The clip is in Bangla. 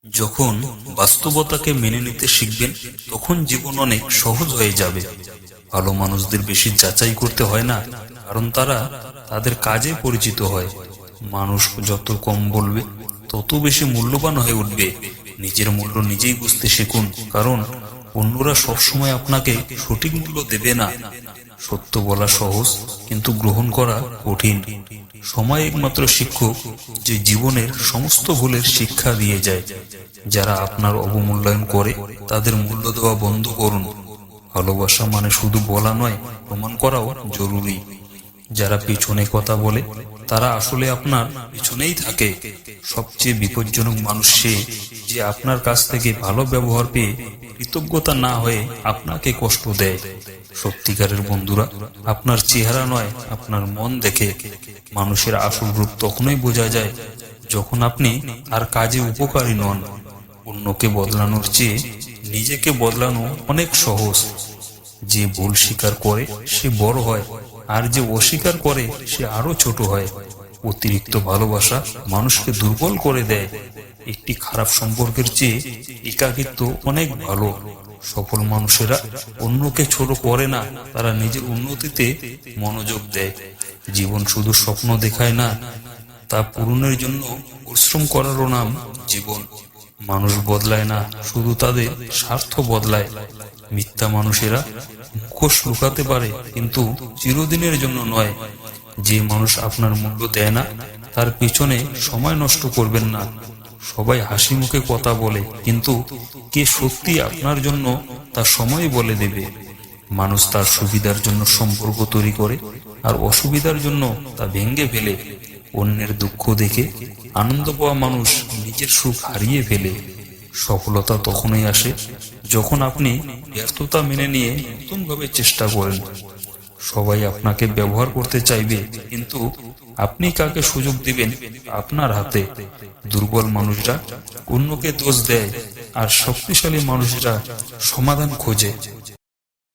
যখন বাস্তবতাকে মেনে নিতে শিখবেন তখন জীবন অনেক সহজ হয়ে যাবে। ভালো মানুষদের বেশি যাচাই করতে হয় না, কারণ তারা তাদের কাজে পরিচিত হয়। মানুষ যত কম বলবে তত বেশি মূল্যবান হয়ে উঠবে। নিজের মূল্য নিজেই বুঝতে শিখুন, কারণ অন্যরা সবসময় আপনাকে সঠিক মূল্য দেবে না। সত্য বলা সহজ, কিন্তু গ্রহণ করা কঠিন। সময় একমাত্র শিক্ষক, যে জীবনের সমস্ত ভুলের শিক্ষা দিয়ে যায়। যারা আপনার অবমূল্যায়ন করে তাদের মূল্য দেওয়া বন্ধ করুন। ভালোবাসা মানে শুধু বলা নয়, প্রমাণ করাও জরুরি। যারা পিছনে কথা বলে তারা আসলে আপনার পিছনেই থাকে। সবচেয়ে বিপজ্জনক মানুষ সে, যে আপনার কাছ থেকে ভালো ব্যবহার পেয়ে কৃতজ্ঞতা না হয়ে আপনাকে কষ্ট দেয়। সত্যিকারের বন্ধুরা আপনার চেহারা নয়, আপনার মন দেখে। মানুষের আসল রূপ তখনই বোঝা যায় যখন আপনি আর কাজে উপকারী নন। অন্যকে বদলানোর চেয়ে নিজেকে বদলানো অনেক সহজ। যে ভুল স্বীকার করে সে বড় হয়, আর যে অস্বীকার করে সে আরো ছোট হয়। অতিরিক্ত ভালোবাসা মানুষকে দুর্বল করে দেয়। একটি খারাপ সম্পর্কের চেয়ে একাকিত্ব অনেক ভালো। সফল মানুষেরা অন্যকে ছোট করে না, তারা নিজের উন্নতিতে মনোযোগ দেয়। জীবন শুধু স্বপ্ন দেখায় না, তা পূরণের জন্য পরিশ্রম করারও নাম জীবন। মানুষ বদলায় না, শুধু তাদের স্বার্থ বদলায়। মিথ্যা মানুষেরা মুখোশ লুকাতে পারে, কিন্তু চিরদিনের জন্য নয়। যে মানুষ আপনার মূল্য দেয় না তার পিছনে সময় নষ্ট করবেন না। সবাই হাসি মুখে কথা বলে, কিন্তু কে সত্যি আপনার জন্য তা সময় বলে দেবে। মানুষ তার সুবিধার জন্য সম্পর্ক তৈরি করে, আর অসুবিধার জন্য তা ভেঙে ফেলে। অন্যের দুঃখ দেখে আনন্দ পাওয়া মানুষ নিজের সুখ হারিয়ে ফেলে। সফলতা তখনই আসে যখন আপনি ব্যর্থতা মেনে নিয়ে নতুনভাবে চেষ্টা করেন। সবাই আপনাকে ব্যবহার করতে চাইবে, কিন্তু আপনি কাকে সুযোগ দিবেন আপনার হাতে। দুর্বল মানুষরা অন্যকে দোষ দেয়, আর শক্তিশালী মানুষরা সমাধান খোঁজে।